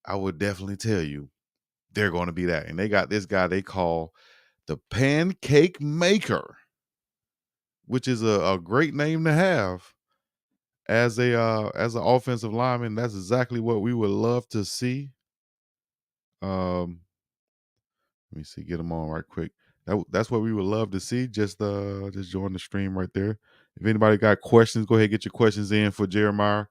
I would definitely tell you they're going to be that. And they got this guy they call the Pancake Maker, which is a great name to have as an offensive lineman. That's exactly what we would love to see. Um, Let me see, get them on right quick. That's what we would love to see. Just join the stream right there. If anybody got questions, go ahead and get your questions in for Jeremiah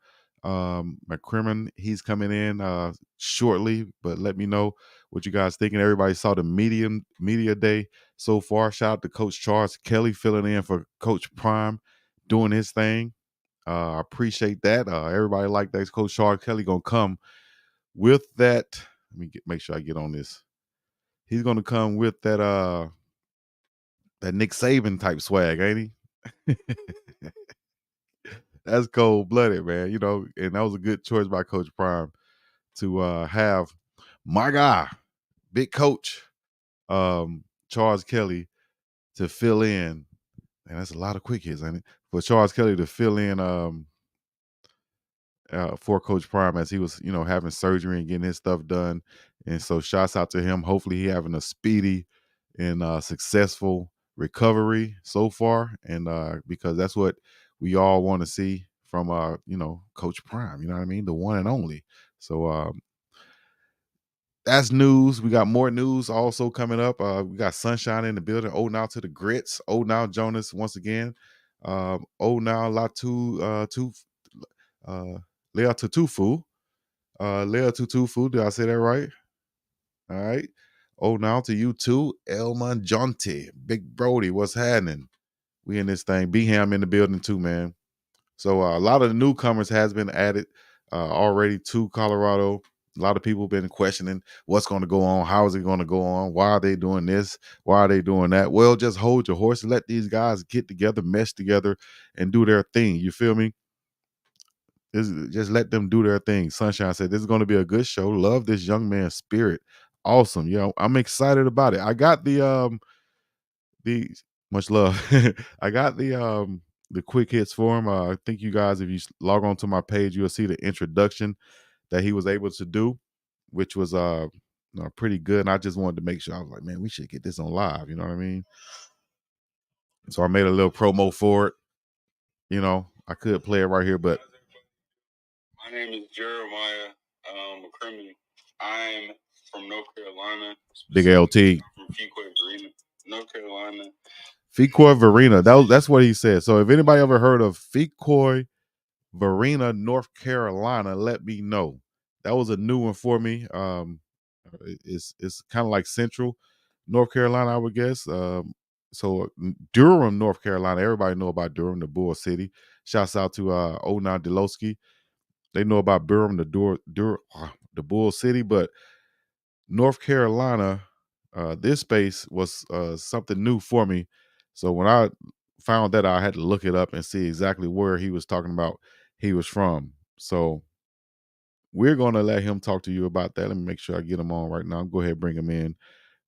McCrimmon. He's coming in shortly, but let me know what you guys thinking. Everybody saw the media day so far. Shout out to Coach Charles Kelly filling in for Coach Prime, doing his thing. I appreciate that. Everybody like that. Coach Charles Kelly gonna come with that. Let me make sure I get on this. He's gonna come with that Nick Saban type swag, ain't he? That's cold blooded, man. You know, and that was a good choice by Coach Prime to have my guy, big coach, Charles Kelly, to fill in. And that's a lot of quick hits, ain't it? For Charles Kelly to fill in for Coach Prime as he was, having surgery and getting his stuff done. And so shouts out to him. Hopefully he having a speedy and successful recovery so far. And because that's what we all want to see from Coach Prime, you know what I mean? The one and only. So that's news. We got more news also coming up. We got Sunshine in the building. Oh, now to the grits. Oh, now Jonas once again. Oh, now Lea Tutufu. Lea Tutufu. Did I say that right? All right. Oh, now to you too. Elman Jonte. Big Brody. What's happening? We in this thing. B-Ham in the building too, man. So a lot of the newcomers has been added already to Colorado. A lot of people been questioning what's going to go on. How is it going to go on? Why are they doing this? Why are they doing that? Well, just hold your horse and let these guys get together, mesh together, and do their thing. You feel me? Just let them do their thing. Sunshine said, this is going to be a good show. Love this young man's spirit. Awesome. I'm excited about it. I got the much love. I got the quick hits for him. I think you guys, if you log on to my page, you'll see the introduction that he was able to do, which was pretty good. And I just wanted to make sure. I was like, man, we should get this on live. You know what I mean? So I made a little promo for it. I could play it right here, but my name is Jeremiah McCrimmon. I'm from North Carolina. Big LT. From Fuquay-Varina, North Carolina. Fuquay-Varina. That's what he said. So if anybody ever heard of Fuquay-Varina, North Carolina, let me know. That was a new one for me. It's kind of like Central North Carolina, I would guess. So Durham, North Carolina. Everybody know about Durham, the Bull City. Shouts out to Ona Delosky. They know about Durham, the Bull City, but North Carolina, this space was something new for me. So when I found that, I had to look it up and see exactly where he was talking about he was from. So we're going to let him talk to you about that. Let me make sure I get him on right now. Go ahead and bring him in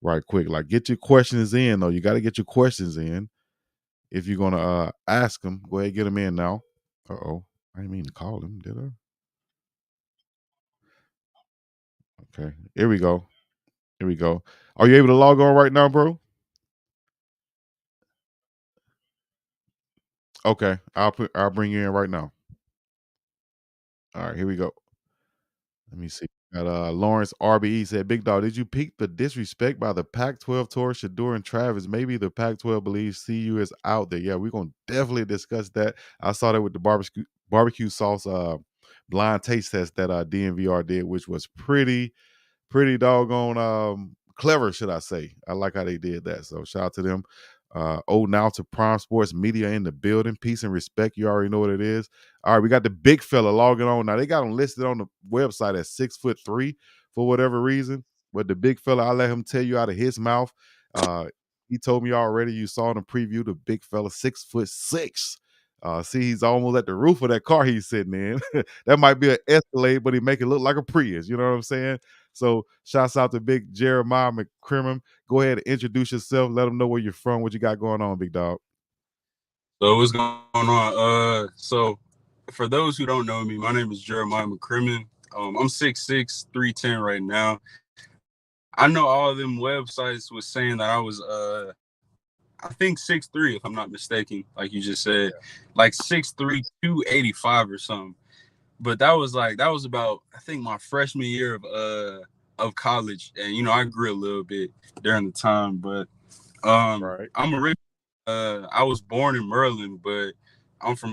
right quick. Like, get your questions in, though. You got to get your questions in. If you're going to ask him, go ahead and get him in now. Uh-oh. I didn't mean to call him, did I? Okay. Here we go. Here we go. Are you able to log on right now, bro? Okay. I'll bring you in right now. All right, here we go. Let me see. Got Lawrence RBE said, Big Dog, did you peek the disrespect by the Pac-12 tour, Shador and Travis? Maybe the Pac-12 believes CU is out there. Yeah, we're gonna definitely discuss that. I saw that with the barbecue sauce blind taste test that DNVR did, which was pretty doggone clever, should I say. I like how they did that. So shout out to them. Now to Prime Sports Media in the building. Peace and respect. You already know what it is. All right, we got the big fella logging on. Now they got him listed on the website at 6'3" for whatever reason. But the big fella, I'll let him tell you out of his mouth. He told me already, you saw in the preview, the big fella, 6'6". See, he's almost at the roof of that car he's sitting in. That might be an Escalade, but he make it look like a Prius. You know what I'm saying? So shouts out to big Jeremiah McCrimmon. Go ahead and introduce yourself. Let them know where you're from, what you got going on, big dog. So what's going on? So for those who don't know me, my name is Jeremiah McCrimmon. I'm 6'6", 310 right now. I know all of them websites was saying that I was I think 6'3", if I'm not mistaken, like you just said, like 6'3", 285 or something. But that was about, I think, my freshman year of college, and I grew a little bit during the time. But Right. I'm I was born in Maryland, but I'm from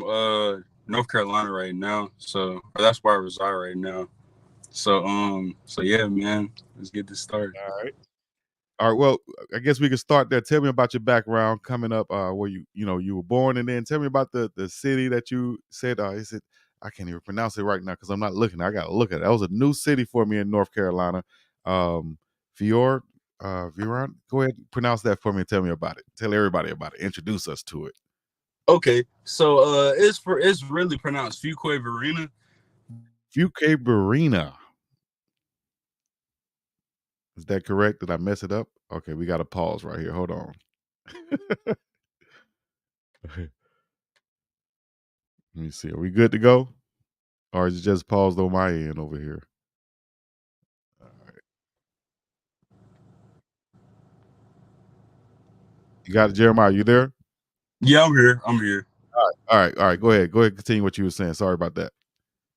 North Carolina right now, so that's where I reside right now. So yeah, man, let's get this started. All right. All right. Well, I guess we can start there. Tell me about your background coming up, where you were born, and then tell me about the city that you said. Is it? I can't even pronounce it right now because I'm not looking. I got to look at it. That was a new city for me in North Carolina. Fior, Viron. Go ahead, and pronounce that for me and tell me about it. Tell everybody about it. Introduce us to it. Okay, so it's really pronounced Fuquay-Varina. Fuquay-Varina. Is that correct? Did I mess it up? Okay, we got to pause right here. Hold on. Let me see. Are we good to go? Or is it just paused on my end over here? All right. You got it, Jeremiah. You there? Yeah, I'm here. I'm here. All right. All right. Go ahead. Go ahead. Continue what you were saying. Sorry about that.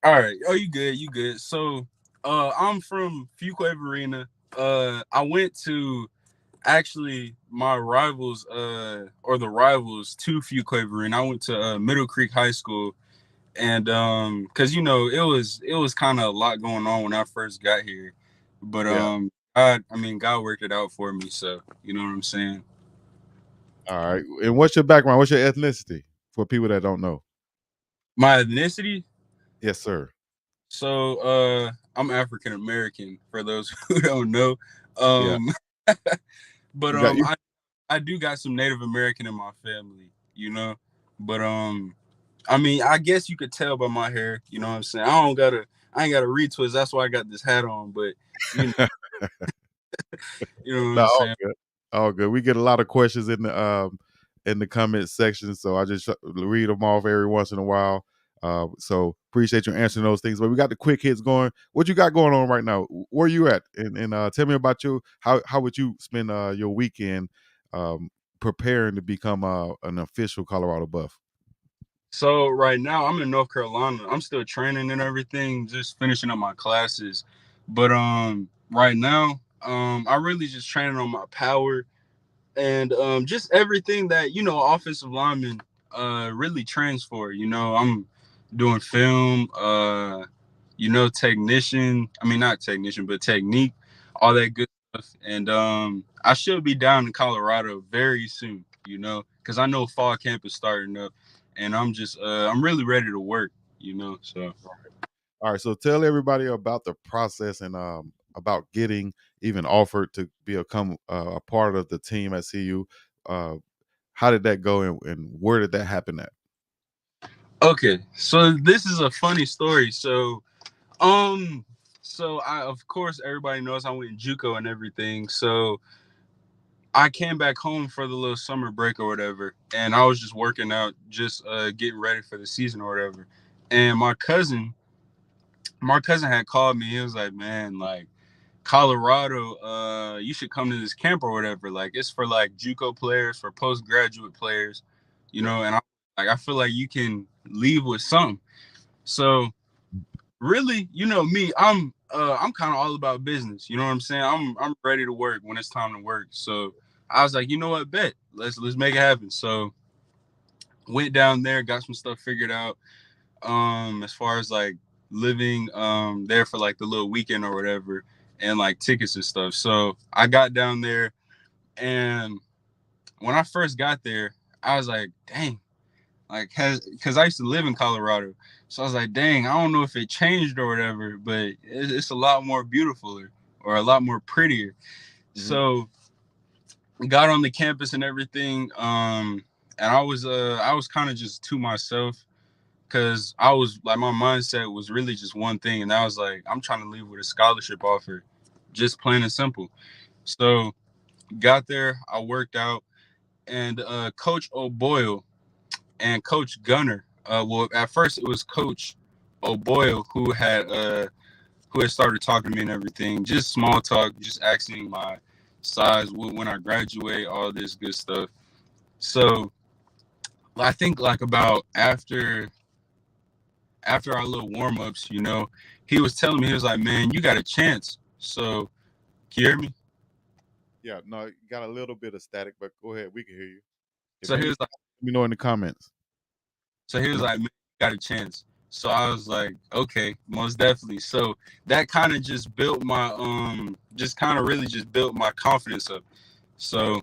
All right. Oh, you good? You good? So, I'm from Fuquay-Varina. I went to actually my rivals, or the rivals to Fuquay-Varina. I went to Middle Creek High School, and cause it was kind of a lot going on when I first got here, but Yeah. God worked it out for me. So you know what I'm saying. All right. And what's your background? What's your ethnicity for people that don't know? My ethnicity. Yes, sir. So I'm African American for those who don't know. Yeah. Um, but You got you. I do got some Native American in my family, But I mean, I guess you could tell by my hair, you know what I'm saying? I ain't gotta retwist. That's why I got this hat on, but you know, you know what No, I'm all saying? good. All good. We get a lot of questions in the comment section, so I just read them off every once in a while. So appreciate you answering those things. But we got the quick hits going. What you got going on right now? Where you at? And tell me about you. How would you spend your weekend um, preparing to become an official Colorado Buff? So right now I'm in North Carolina. I'm still training and everything, just finishing up my classes. But right now, I really just training on my power and just everything that offensive lineman really trains for. I'm doing film, technician. I mean, not technician, but technique, all that good stuff. And I should be down in Colorado very soon. Because I know fall camp is starting up, and I'm really ready to work. So. All right, so tell everybody about the process and about getting even offered to become a part of the team at CU. Uh, how did that go, and where did that happen at? Okay, so this is a funny story. Um, so I, of course, everybody knows I went in Juco and everything. So I came back home for the little summer break or whatever, and I was just working out, just getting ready for the season or whatever. And my cousin had called me. He was like, "Man, like Colorado, you should come to this camp or whatever. Like it's for like JUCO players, for postgraduate players, Yeah. And I feel like you can leave with something." So really, me, I'm kind of all about business. You know what I'm saying? I'm ready to work when it's time to work. So I was like, you know what, bet. Let's make it happen. So went down there, got some stuff figured out. As far as like living there for like the little weekend or whatever, and like tickets and stuff. So I got down there, and when I first got there, I was like, dang, like because I used to live in Colorado, so I was like, dang, I don't know if it changed or whatever, but it's a lot more beautiful, or a lot more prettier. Hmm. So got on the campus and everything, and I was kind of just to myself, because I was like, my mindset was really just one thing, and I was like, I'm trying to leave with a scholarship offer, just plain and simple. So got there, I worked out, and Coach O'Boyle and Coach Gunner. Well, at first it was Coach O'Boyle who had who had started talking to me and everything. Just small talk, just asking my size when I graduate, all this good stuff. So I think like about after our little warm ups, you know, he was telling me, he was like, man, you got a chance. So can you hear me? Yeah, no, you got a little bit of static, but go ahead. We can hear you. If So he anything, was like, let me know in the comments. man, you got a chance. So I was like, okay, most definitely. So that kind of just built my just kind of really just built my confidence up. So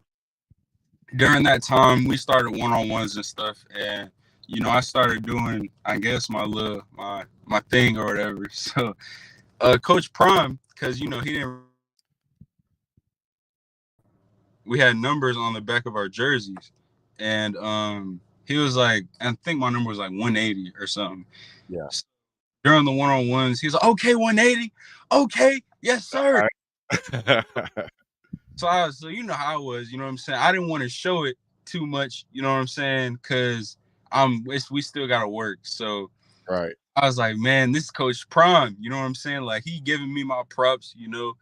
during that time, we started one-on-ones and stuff, and you know, I started doing, I guess, my thing or whatever. So Coach Prime, because you know he didn't, we had numbers on the back of our jerseys, and he was like, I think my number was like 180 or something. Yeah. So during the one-on-ones, he was like, okay, 180, okay, yes sir. All right. So you know how I was, you know what I'm saying? I didn't want to show it too much, you know what I'm saying? Because we still gotta work. So Right. I was like, man, this is Coach Prime, you know what I'm saying? Like he giving me my props, you know,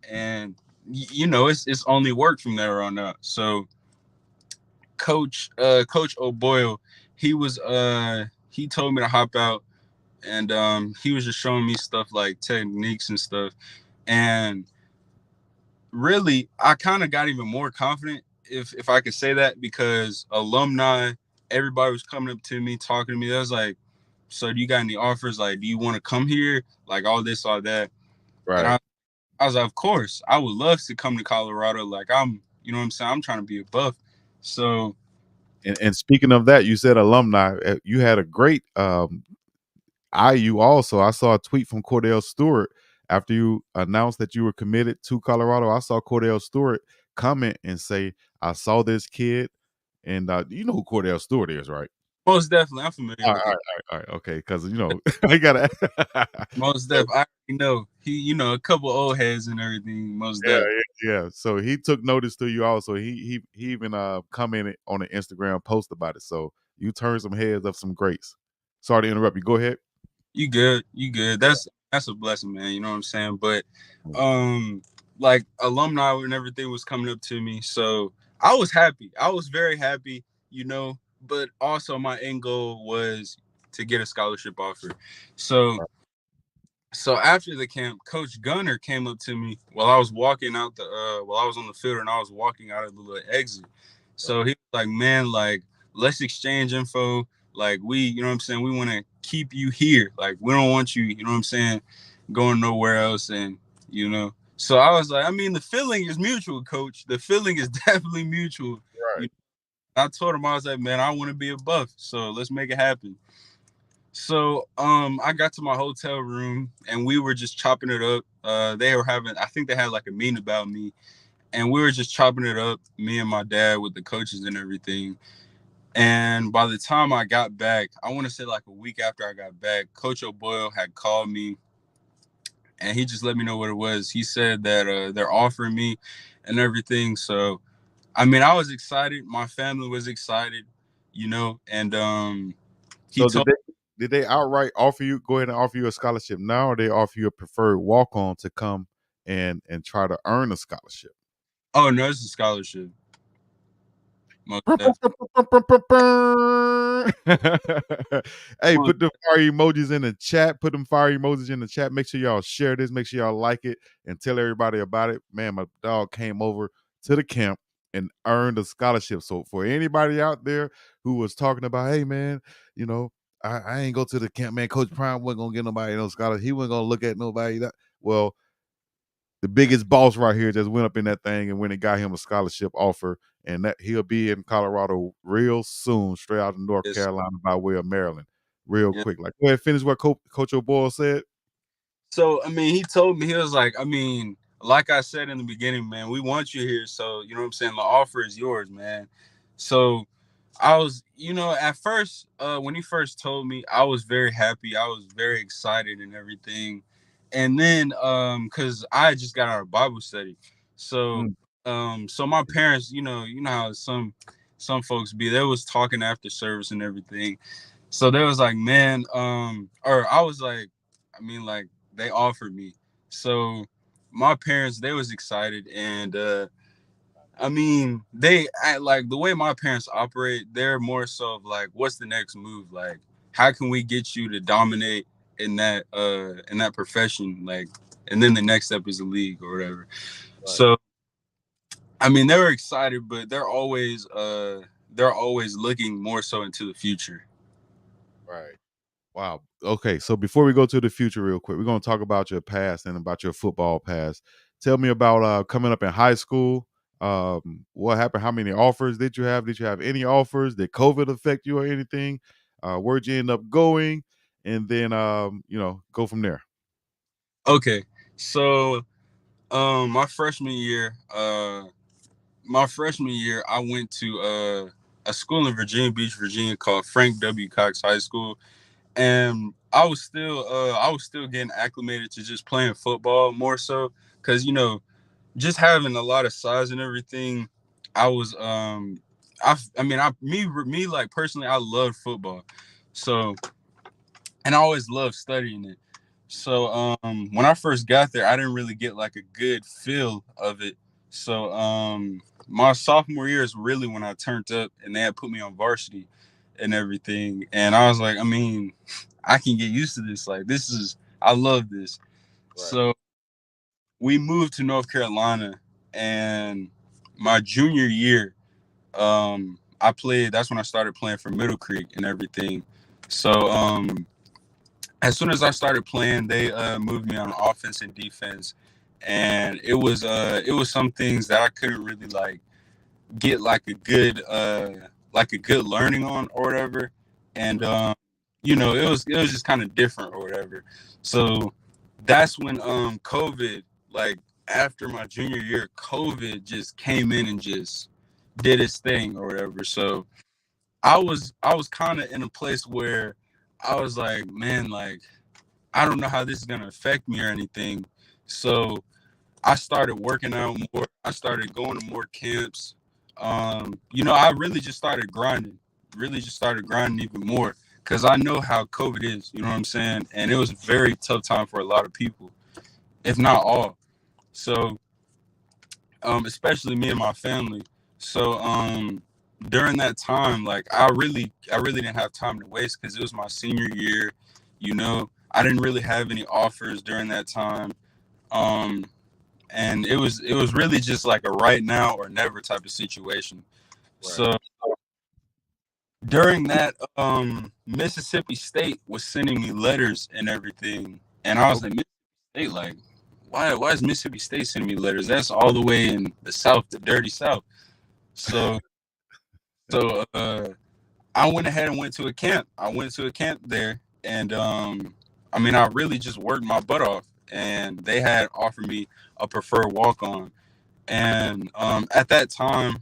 and you know, it's only work from there on out. So Coach O'Boyle, he told me to hop out, and he was just showing me stuff like techniques and stuff. And really, I kind of got even more confident, if I could say that, because alumni, everybody was coming up to me, talking to me. They was like, so do you got any offers? Like, do you want to come here? Like all this, all that. And Right. I was like, of course, I would love to come to Colorado. Like you know what I'm saying? I'm trying to be a buff. So And speaking of that, you said alumni. You had a great IU also. I saw a tweet from Cordell Stewart after you announced that you were committed to Colorado. I saw Cordell Stewart comment and say, I saw this kid, and you know who Cordell Stewart is, right? most definitely, I'm familiar All with right, him. all right, okay, because you know I gotta. Most definitely, I already know he, you know, a couple old heads and everything. Most Yeah, definitely. yeah. So he took notice to you also. He even commented on the Instagram post about it. So you turned some heads of some greats. Sorry to interrupt you. Go ahead. You good, you good. That's a blessing, man. You know what I'm saying? But Mm. um like alumni and everything was coming up to me. So I was happy. I was very happy, you know, but also my end goal was to get a scholarship offer. So after the camp, Coach Gunner came up to me while I was walking out while I was on the field and I was walking out of the little exit. So he was like, man, like, let's exchange info. Like you know what I'm saying? We want to keep you here. Like, we don't want you, you know what I'm saying, going nowhere else. And, you know, so I was like, I mean, the feeling is mutual, coach. The feeling is definitely mutual. Right. You know, I told him, I was like, man, I want to be a buff. So let's make it happen. So I got to my hotel room and we were just chopping it up. They were having, I think they had like a meeting about me, and we were just chopping it up, me and my dad with the coaches and everything. And by the time I got back, I want to say like a week after I got back, Coach O'Boyle had called me and he just let me know what it was. He said that they're offering me and everything. So I mean, I was excited. My family was excited, you know, and he So told. did they outright offer you go ahead and offer you a scholarship now, or they offer you a preferred walk on to come and try to earn a scholarship? Oh no, it's a scholarship. Most Hey, definitely. put the fire emojis in the chat. Put them fire emojis in the chat. Make sure y'all share this. Make sure y'all like it and tell everybody about it. Man, my dog came over to the camp and earned a scholarship. So for anybody out there who was talking about, hey man, you know, I ain't go to the camp, man. Coach Prime wasn't gonna get nobody no scholarship. He wasn't gonna look at nobody. Well, the biggest boss right here just went up in that thing and went and got him a scholarship offer, and that he'll be in Colorado real soon, straight out of North Yes. Carolina by way of Maryland, real Yeah. quick. Like, go ahead, finish what Coach O'Boyle said. So I mean, he told me, he was like, I mean, like I said in the beginning, man, we want you here. So you know what I'm saying? The offer is yours, man. So I was, you know, at first, when he first told me, I was very happy. I was very excited and everything. And then, cause I just got out of Bible study. So, Mm. so my parents, you know how some folks be, they was talking after service and everything. So they was like, man, or I was like, I mean, like they offered me. So my parents, they was excited, and I mean, they like the way my parents operate. They're more so of like, what's the next move? Like, how can we get you to dominate in that profession? Like, and then the next step is the league or whatever. Right. So I mean, they were excited, but they're always looking more so into the future. Right. Wow. Okay. So before we go to the future, real quick, we're gonna talk about your past and about your football past. Tell me about coming up in high school. What happened? How many offers did you have? Did you have any offers? Did COVID affect you or anything? Where'd you end up going? And then go from there. Okay, so my freshman year, I went to a school in Virginia Beach, Virginia called Frank W. Cox High School, and I was still getting acclimated to just playing football more so because just having a lot of size and everything. I was I mean me like personally, I love football, so and I always loved studying it. So when I first got there, I didn't really get like a good feel of it. So my sophomore year is really when I turned up and they had put me on varsity and everything. And I was like, I mean, I can get used to this. Like I love this. Right. So we moved to North Carolina, and my junior year, I played. That's when I started playing for Middle Creek and everything. So as soon as I started playing, they moved me on offense and defense, and it was some things that I couldn't really like get like a good learning on or whatever, and it was just kind of different or whatever. So that's when COVID, like after my junior year, COVID just came in and just did its thing or whatever. So I was kind of in a place where I was like, man, like I don't know how this is gonna affect me or anything. So I started working out more. I started going to more camps. I really just started grinding even more because I know how COVID is. You know what I'm saying? And it was a very tough time for a lot of people, if not all. So, especially me and my family. So, during that time, like I really didn't have time to waste because it was my senior year. I didn't really have any offers during that time. Um, and it was really just like a right now or never type of situation. Right. So during that, Mississippi State was sending me letters and everything, and I was Okay. like, Mississippi State, like, why is Mississippi State sending me letters? That's all the way in the South, the dirty South. So I went ahead and went to a camp. I went to a camp there, and I mean, I really just worked my butt off, and they had offered me a preferred walk on. And at that time,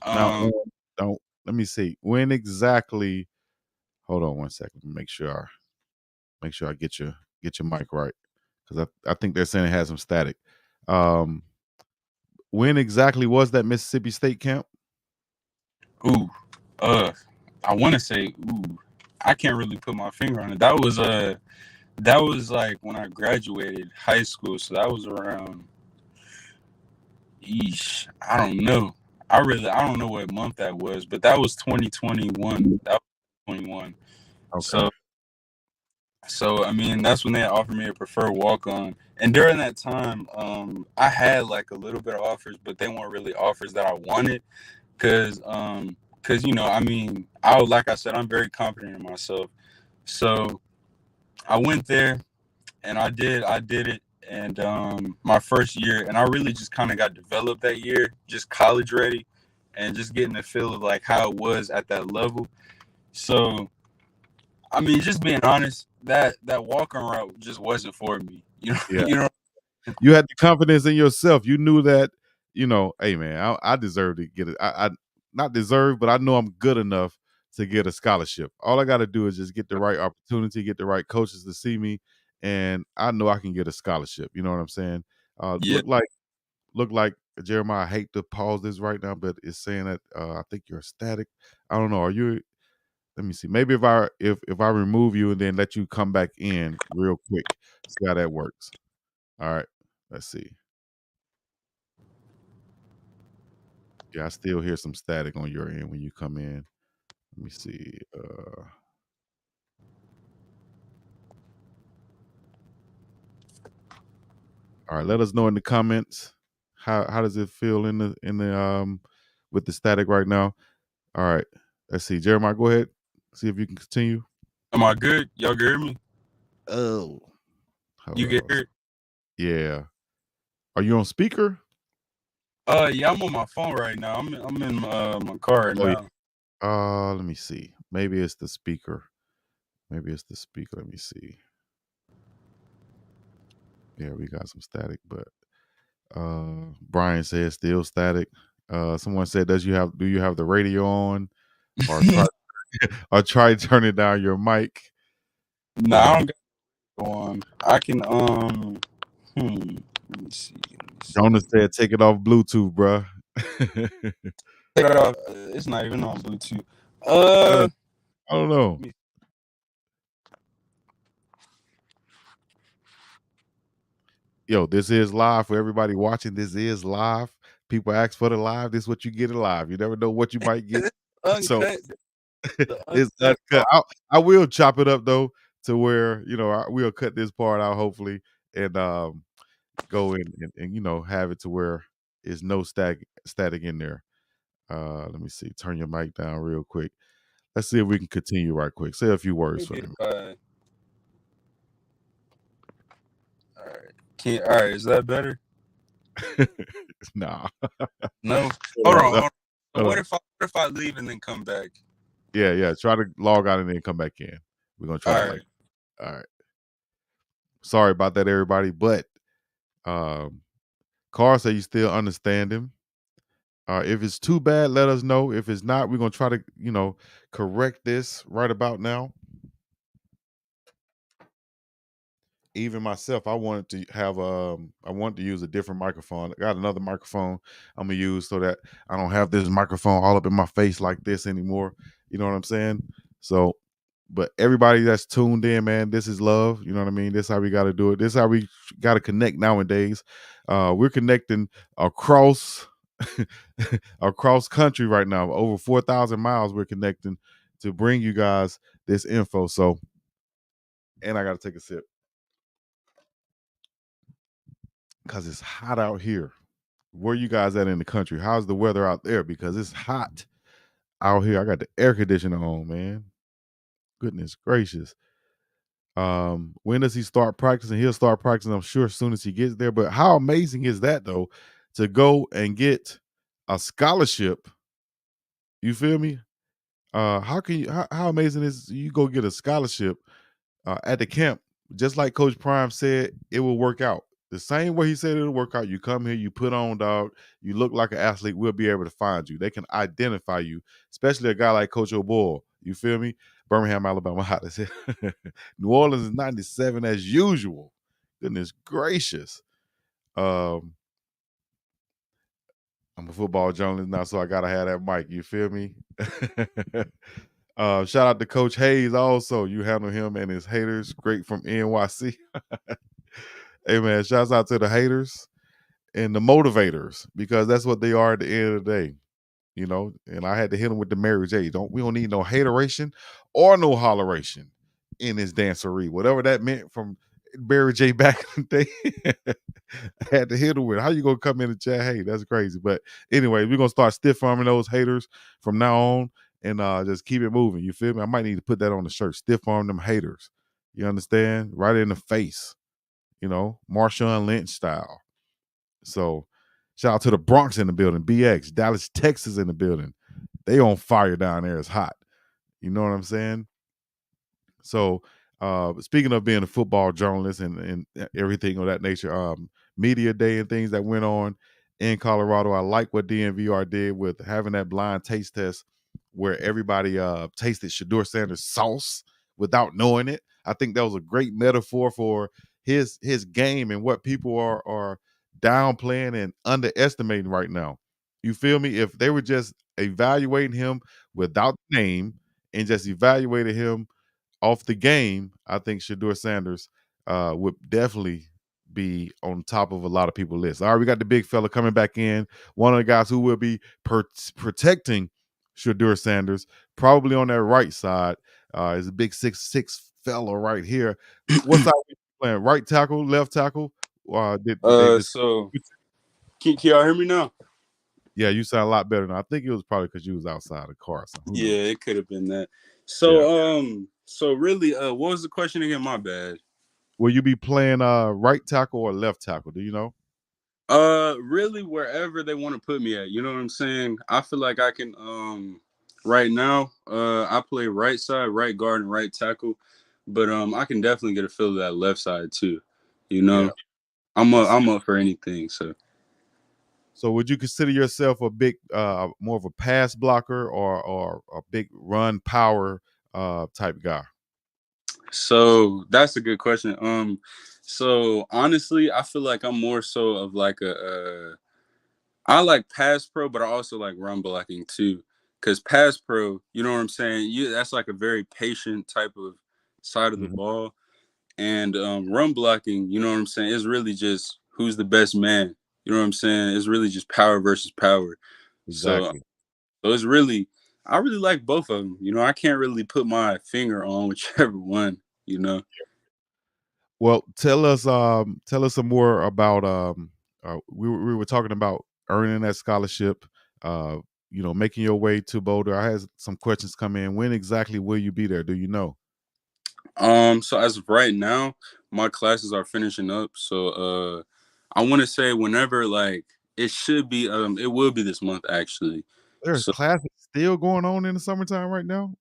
Now, um, don't let me see. When exactly? Hold on one second. Make sure I get your mic right because I think they're saying it has some static. Um, when exactly was that Mississippi State camp? ooh, uh, I want to say, ooh, I can't really put my finger on it. That was like when I graduated high school, so that was around, yeesh, I don't know. I don't know what month that was, but that was 2021. That was 21. Okay. So I mean, that's when they offered me a preferred walk on. And during that time, I had like a little bit of offers, but they weren't really offers that I wanted. Cause I mean, like I said, I'm very confident in myself. So I went there and I did it. And my first year, and I really just kind of got developed that year, just college ready, and just getting the feel of like how it was at that level. So I mean, just being honest, that walking route just wasn't for me. Yeah. You know. You had the confidence in yourself. You knew that, hey man, I deserve to get it. I not deserve, but I know I'm good enough to get a scholarship. All I got to do is just get the right opportunity, get the right coaches to see me, and I know I can get a scholarship. You know what I'm saying? Yeah. Look like Jeremiah. I hate to pause this right now, but it's saying that I think you're static. I don't know. Are you? Let me see. Maybe if I remove you and then let you come back in real quick, see how that works. All right. Let's see. Yeah, I still hear some static on your end when you come in. Let me see. All right, let us know in the comments how does it feel in the with the static right now. All right, let's see. Jeremiah, go ahead. See if you can continue. Am I good? Y'all can hear me? Oh, hold You get on. hear? Yeah. Are you on speaker? Yeah, I'm on my phone right now. I'm in my car right Oh yeah. now. Let me see. Maybe it's the speaker. Maybe it's the speaker. Let me see. Yeah, we got some static, but Brian said still static. Someone said, do you have the radio on? Or try or try turning down your mic. Nah, I don't got it on. I can let me see. Jonas said take it off Bluetooth, bruh. Take it off. It's not even on Bluetooth. I don't know. Yo, this is live for everybody watching. This is live. People ask for the live. This is what you get live. You never know what you might get. So Uncut. it's Uncut. uncut. I will chop it up though to where we'll cut this part out hopefully and go in and have it to where there's no static in there. Let me see. Turn your mic down real quick. Let's see if we can continue right quick. Say a few words for me. All right. All right. Is that better? Nah. No. Hold on. So Hold on. what if I leave and then come back? Yeah. Try to log out and then come back in. We're gonna try it like. All right. Sorry about that, everybody. But Carl said you still understand him. If it's too bad, let us know. If it's not, we're gonna try to, correct this right about now. Even myself, I wanted to use a different microphone. I got another microphone I'm gonna use so that I don't have this microphone all up in my face like this anymore. You know what I'm saying? So, but everybody that's tuned in, man, this is love. You know what I mean? This is how we got to do it. This is how we got to connect nowadays. We're connecting across across country right now. Over 4,000 miles we're connecting to bring you guys this info. So, and I got to take a sip because it's hot out here. Where you guys at in the country? How's the weather out there? Because it's hot out here. I got the air conditioner on, man. Goodness gracious. When does he start practicing? He'll start practicing, I'm sure, as soon as he gets there. But how amazing is that though, to go and get a scholarship? You feel me? How amazing is you go get a scholarship at the camp, just like Coach Prime said, it will work out. The same way he said it'll work out. You come here, you put on, dog, you look like an athlete, we'll be able to find you. They can identify you, especially a guy like Coach O'Boyle. You feel me? Birmingham, Alabama, hot as hell. New Orleans is 97 as usual. Goodness gracious. I'm a football journalist now, so I gotta have that mic. You feel me? Shout out to Coach Hayes also. You handle him and his haters. Great from NYC. Hey man, shouts out to the haters and the motivators because that's what they are at the end of the day. And I had to hit him with the Mary J. We don't need no hateration or no holleration in his dancery. Whatever that meant from Mary J back in the day. I had to hit him with how you gonna come in and chat? Hey, that's crazy. But anyway, we're gonna start stiff arming those haters from now on and just keep it moving. You feel me? I might need to put that on the shirt. Stiff arm them haters. You understand? Right in the face. Marshawn Lynch style. So shout out to the Bronx in the building, BX, Dallas, Texas in the building. They on fire down there. It's hot. You know what I'm saying? So speaking of being a football journalist and everything of that nature, media day and things that went on in Colorado, I like what DNVR did with having that blind taste test where everybody tasted Shedeur Sanders sauce without knowing it. I think that was a great metaphor for his game and what people are downplaying and underestimating right now. You feel me? If they were just evaluating him without the name and just evaluated him off the game, I think Shedeur Sanders would definitely be on top of a lot of people's lists. All right, we got the big fella coming back in. One of the guys who will be protecting Shadur Sanders, probably on that right side, is a big 6'6" fella right here. What side are you playing? Right tackle, left tackle? Did they just? So can y'all hear me now? Yeah, you sound a lot better now. I think it was probably because you was outside the car. So who knows? Yeah, it could have been that. Yeah. So really, what was the question again? My bad. Will you be playing right tackle or left tackle? Do you know? Really, wherever they want to put me at. You know what I'm saying? I feel like I can. Right now, I play right side, right guard, and right tackle, but I can definitely get a feel of that left side too. You Yeah. know, I'm up for anything. So would you consider yourself a big, more of a pass blocker or a big run power type guy? So that's a good question. So honestly, I feel like I'm more so of like I like pass pro, but I also like run blocking too. Cause pass pro, you know what I'm saying? That's like a very patient type of side of the Mhm. ball. And run blocking, you know what I'm saying? It's really just who's the best man. You know what I'm saying? It's really just power versus power. So, Exactly. so it's really, I really like both of them. You know, I can't really put my finger on whichever one. You know. Well, tell us some more about we were talking about earning that scholarship, uh, making your way to Boulder. I had some questions come in. When exactly will you be there? Do you know? So as of right now, my classes are finishing up. So I want to say whenever like it should be it will be this month actually. There's So classes still going on in the summertime right now.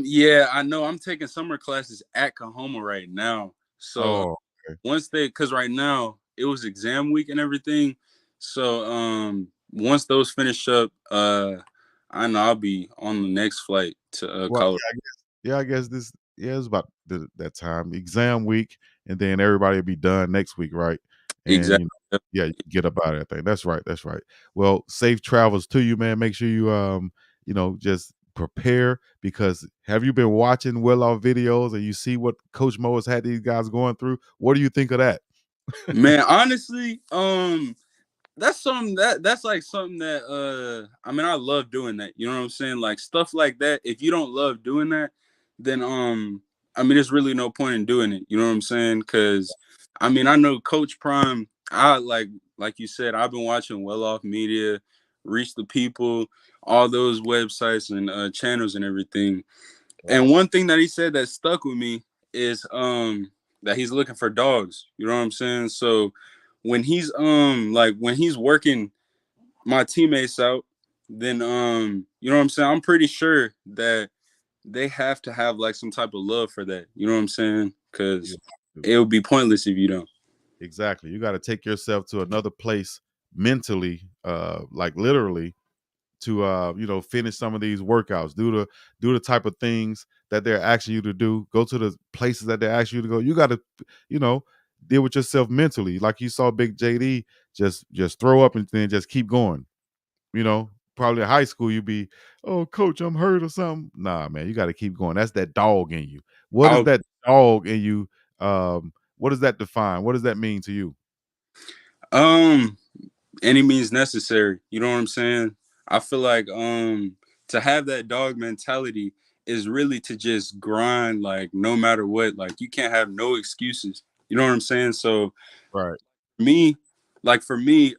yeah, I know I'm taking summer classes at Kahoma right now. So Oh, okay. once they cuz right now it was exam week and everything. So once those finish up I know I'll be on the next flight to Well, Colorado. yeah, I guess this, yeah, it's about that time, exam week, and then everybody will be done next week, right? And Exactly. yeah, you can get up out of that thing. That's right. That's right. Well, safe travels to you, man. Make sure you just prepare, because have you been watching well off videos and you see what Coach Mo has had these guys going through? What do you think of that? Man, honestly, that's something that's like something that I mean I love doing that. You know what I'm saying? Like stuff like that. If you don't love doing that, then I mean there's really no point in doing it. You know what I'm saying? Cause I mean I know Coach Prime, I like you said, I've been watching Well Off Media, Reach the People, all those websites and channels and everything. Right. And one thing that he said that stuck with me is that he's looking for dogs. You know what I'm saying? So when he's working my teammates out, then you know what I'm saying? I'm pretty sure that they have to have like some type of love for that. You know what I'm saying? You Cuz have to. it would be pointless if you don't. Exactly. You got to take yourself to another place mentally, like literally, to finish some of these workouts, do the type of things that they're asking you to do, go to the places that they're asking you to go. You got to, you know deal with yourself mentally, like you saw Big JD just throw up and then just keep going. Probably in high school you'd be, oh coach, I'm hurt or something. Nah, man, you got to keep going. That's that dog in you. What is I'll that dog in you? What does that define? What does that mean to you? um any means necessary. You know what I'm saying? I feel like to have that dog mentality is really to just grind like no matter what. Like you can't have no excuses. You know what I'm saying? So Right. me, like for me,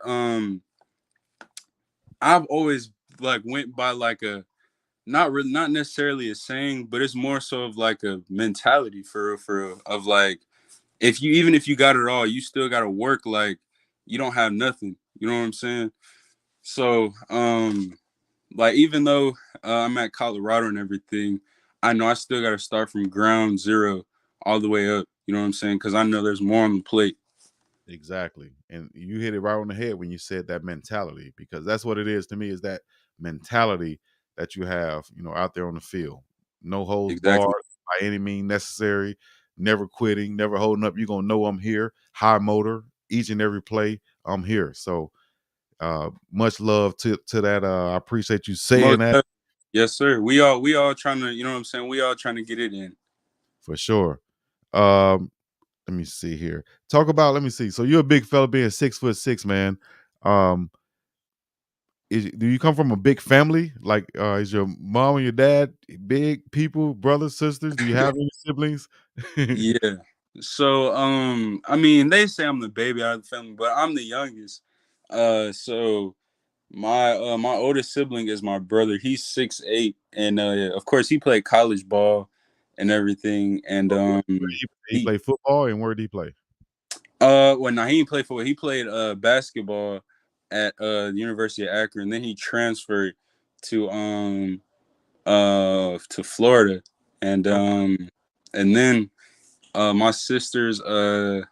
I've always like went by like a not necessarily a saying, but it's more so of like a mentality for real, of like if you even if you got it all, you still gotta work like you don't have nothing. You know what I'm saying? So like even though I'm at Colorado and everything, I know I still got to start from ground zero all the way up. You know what I'm saying? Because I know there's more on the plate. Exactly. And you hit it right on the head when you said that mentality, because that's what it is to me, is that mentality that you have, out there on the field. No holds barred Exactly. by any means necessary, never quitting, never holding up. You're going to know I'm here, high motor, each and every play, I'm here. So much love to that. I appreciate you saying Most that, definitely. Yes, sir. We all trying to, you know what I'm saying? We all trying to get it in. for sure. Um, let me see here. Talk about. Let me see. So you're a big fella, being 6'6", man. Um, do you come from a big family? Like, is your mom and your dad big people, brothers, sisters? Do you have any siblings? Yeah. So I mean, they say I'm the baby out of the family, but I'm the youngest. So my oldest sibling is my brother. He's 6'8", and of course he played college ball and everything. And Oh, he he played football, and where did he play? well, no, he didn't play football. He played basketball at the University of Akron. Then he transferred to Florida, and Okay, and then my sisters I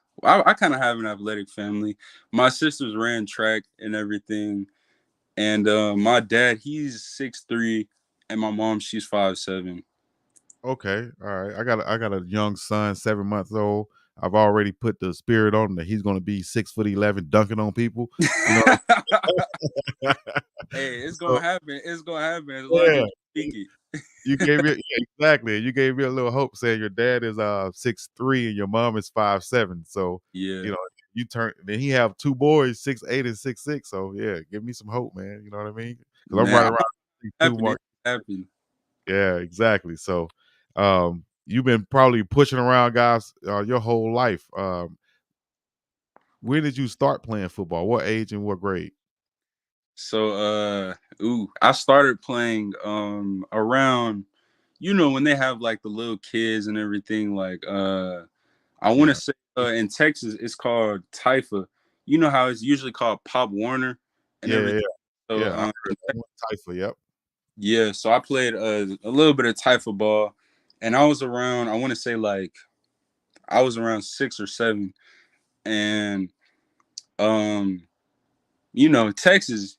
kind of have an athletic family. My sisters ran track and everything, and my dad, he's 6'3", and my mom, she's 5'7". okay, all right. I got a young son, 7 months old. I've already put the spirit on him that he's going to be 6'11", dunking on people. You know. Hey, it's So gonna happen. It's gonna happen as long as yeah, you speak it. you gave me, yeah, exactly. You gave me a little hope, saying your dad is 6'3" and your mom is 5'7". So Yeah. you know, you turn. Then he have two boys, 6'8" and 6'6". So yeah, give me some hope, man. You know what I mean? Because I'm Man, right I around two happen. It mark. happen. Yeah, exactly. So you've been probably pushing around guys your whole life. When did you start playing football? What age and what grade? So I started playing around, when they have like the little kids and everything, like I want to Yeah, say in Texas it's called Typha. You know how it's usually called Pop Warner and yeah, yeah, everything. yeah. So Yeah, I heard that one. Typhoid. Yep. yeah, so I played a little bit of Typha ball, and I was around, I want to say like I was around 6 or 7, and um Texas,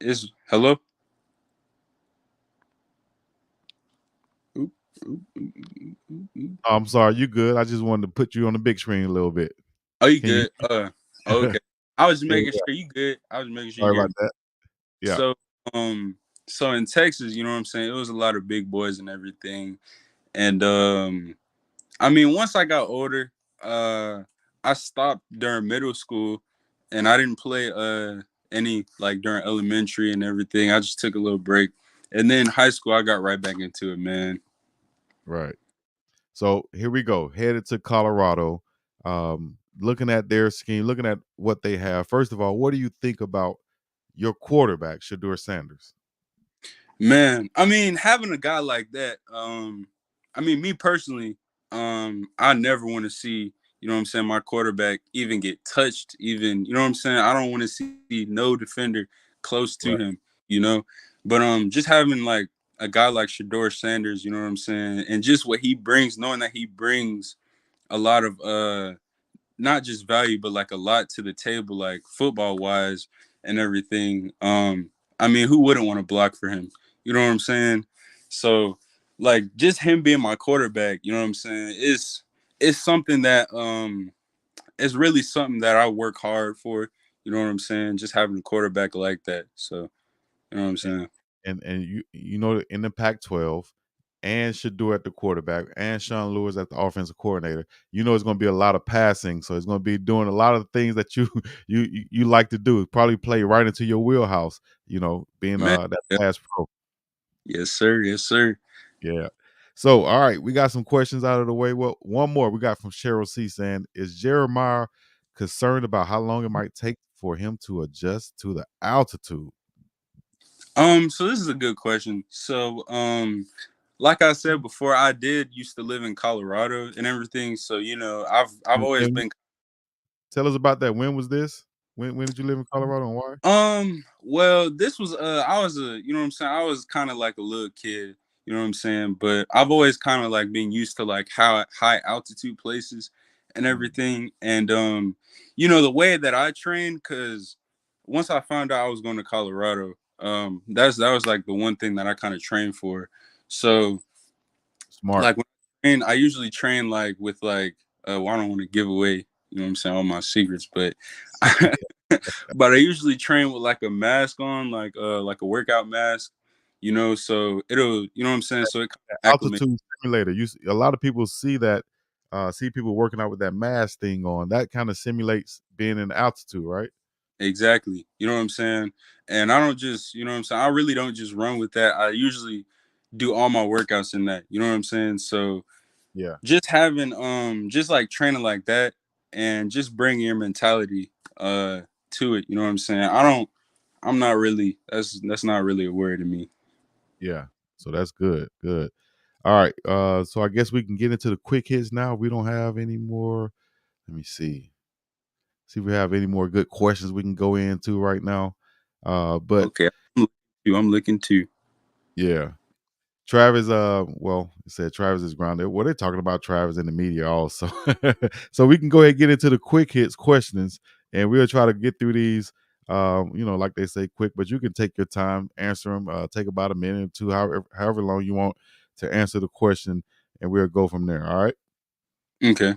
is hello. Oop, oop, oop, oop, oop, oop. Oh, I'm sorry. You good? I just wanted to put you on the big screen a little bit. Oh, you Can you? good? Okay. I was just Yeah, making yeah. sure you good. I was making sure you Sorry hear about me. that. Yeah. So, um, so in Texas, you know what I'm saying? It was a lot of big boys and everything. And I mean, once I got older, I stopped during middle school, and I didn't play any like during elementary and everything. I just took a little break, and then high school, I got right back into it, man. Right. So here we go. Headed to Colorado. Looking at their scheme, looking at what they have. First of all, what do you think about your quarterback, Shador Sanders? Man, I mean, having a guy like that, I mean, me personally, I never want to see, what I'm saying, my quarterback even get touched, even, you know what I'm saying? I don't want to see no defender close to Right. him, you know. But just having like a guy like Shador Sanders, you know what I'm saying, and just what he brings, knowing that he brings a lot of not just value, but like a lot to the table, like football wise and everything. I mean, who wouldn't want to block for him? You know what I'm saying? So, like, just him being my quarterback, you know what I'm saying? It's something that it's really something that I work hard for. You know what I'm saying? Just having a quarterback like that. So, you know what I'm saying? And you know, in the Pac-12, and Shador at the quarterback, and Sean Lewis at the offensive coordinator, you know it's going to be a lot of passing. So it's going to be doing a lot of things that you you like to do. Probably play right into your wheelhouse. You know, being Man, that yeah. pass pro. Yes, sir. Yes, sir. Yeah. So all right, we got some questions out of the way. Well, one more we got from Cheryl C saying, is Jeremiah concerned about how long it might take for him to adjust to the altitude? So this is a good question. So, like I said before, I did used to live in Colorado and everything. So, I've always And been. tell us about that. When was this? When did you live in Colorado, and why? Well, this was I was you know what I'm saying? I was kind of like a little kid, you know what I'm saying? But I've always kind of like been used to like how high altitude places and Mm, everything. And the way that I trained, cuz once I found out I was going to Colorado, that was like the one thing that I kind of trained for. So, smart. like when I train, I usually train like with like well, I don't want to give away, you know what I'm saying, all my secrets, but but I usually train with like a mask on, like a workout mask, so it'll, you know what I'm saying, so it kind of acclimate. Altitude simulator. A lot of people see that see people working out with that mask thing on. That kind of simulates being in altitude, right? Exactly. You know what I'm saying? And I don't just, you know what I'm saying? I really don't just run with that. I usually do all my workouts in that. You know what I'm saying? So Yeah, just having just like training like that and just bringing your mentality to it, you know what I'm saying? I'm not really that's not really a word to me. yeah. So that's good. Good. All right. So I guess we can get into the quick hits now. We don't have any more. Let me see. See if we have any more good questions we can go into right now. But Okay. I'm looking too. yeah. Travis, well, it said Travis is grounded. Well, they're talking about Travis in the media also. So we can go ahead and get into the quick hits questions, and we'll try to get through these. Like they say, quick, but you can take your time, answer them. Take about a minute or two, however long you want to answer the question, and we'll go from there. All right. Okay.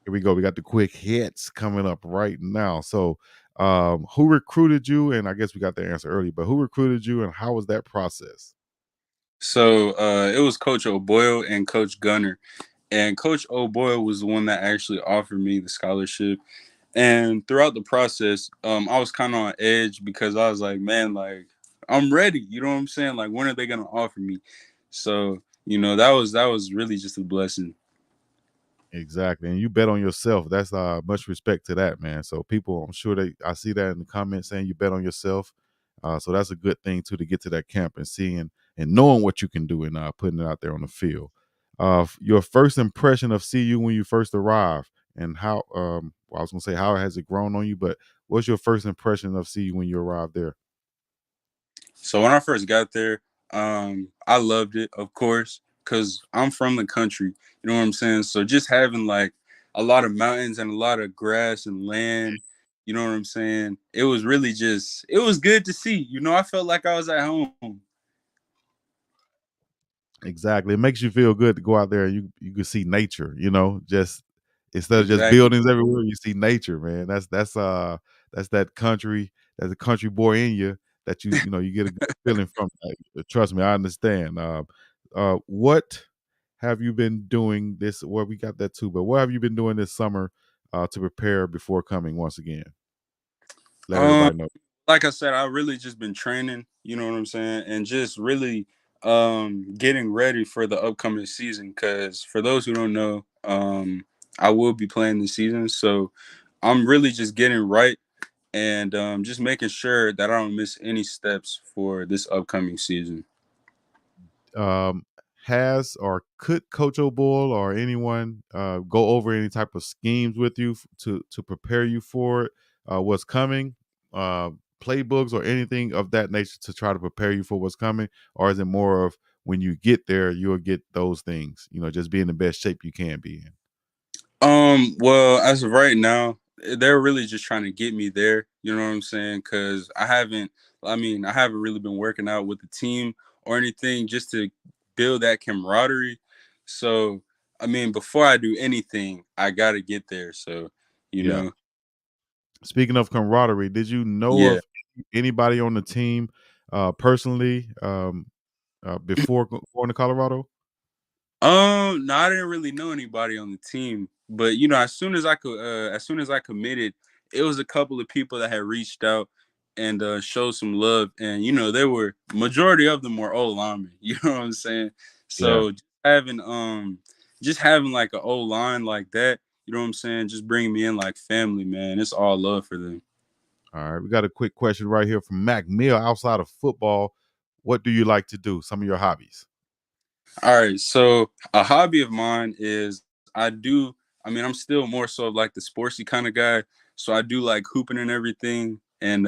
Here we go. We got the quick hits coming up right now. So, who recruited you? And I guess we got the answer early, but who recruited you, and how was that process? So it was Coach O'Boyle and Coach Gunner. And Coach O'Boyle was the one that actually offered me the scholarship. And throughout the process, I was kind of on edge because I was like, man, like I'm ready. You know what I'm saying? Like, when are they gonna offer me? So, that was really just a blessing. Exactly, and you bet on yourself. That's much respect to that, man. So people, I'm sure I see that in the comments saying you bet on yourself. So that's a good thing too to get to that camp and seeing and knowing what you can do and putting it out there on the field. Your first impression of CU when you first arrived, and how well, I was gonna say how has it grown on you, but what's your first impression of CU when you arrived there? So when I first got there, I loved it, of course, because I'm from the country. You know what I'm saying? So just having like a lot of mountains and a lot of grass and land, you know what I'm saying? It was really just it was good to see. I felt like I was at home. Exactly. It makes you feel good to go out there and you can see nature, just instead of just Exactly. buildings everywhere, you see nature, man. That's that country, that's a country boy in you that you get a good feeling from that. Trust me, I understand. What have you been doing this well, we got that too, but what have you been doing this summer to prepare before coming once again? Let Um, everybody know. like I said, I really just been training, you know what I'm saying, and just really getting ready for the upcoming season. Because for those who don't know, I will be playing this season, so I'm really just getting right and just making sure that I don't miss any steps for this upcoming season. um, has or could Coach O'Boyle or anyone go over any type of schemes with you to prepare you for it, what's coming, uh, playbooks or anything of that nature to try to prepare you for what's coming, or is it more of when you get there you'll get those things, just be in the best shape you can be in? Well, as of right now, they're really just trying to get me there. You know what I'm saying? Because I haven't really been working out with the team or anything just to build that camaraderie. So, before I do anything, I got to get there. So, you Yeah. know, Speaking of camaraderie, did you know yeah. of anybody on the team personally before going to Colorado? No, I didn't really know anybody on the team, but as soon as I committed, it was a couple of people that had reached out and showed some love, and there were majority of them were old linemen. You know what I'm saying? Yeah. So just having like an old line like that, you know what I'm saying? Just bringing me in like family, man. It's all love for them. All right, we got a quick question right here from Mac Mill. Outside of football, what do you like to do? Some of your hobbies. All right. So a hobby of mine is I do. I'm still more so of like the sportsy kind of guy. So I do like hooping and everything, and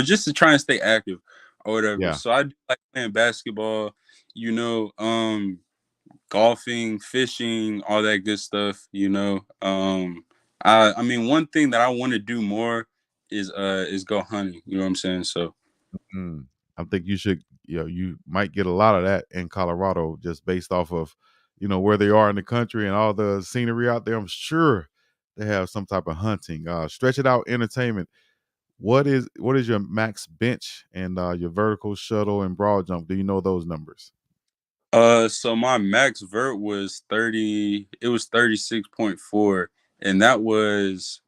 just to try and stay active or whatever. Yeah. So I do like playing basketball. You know, golfing, fishing, all that good stuff. One thing that I want to do more is go hunting. You know what I'm saying? So Mm. I think you should. You might get a lot of that in Colorado, just based off of, where they are in the country and all the scenery out there. I'm sure they have some type of hunting. Stretch it out entertainment. What is your max bench and your vertical shuttle and broad jump? Do you know those numbers? So my max vert was 30. It was 36.4, and that was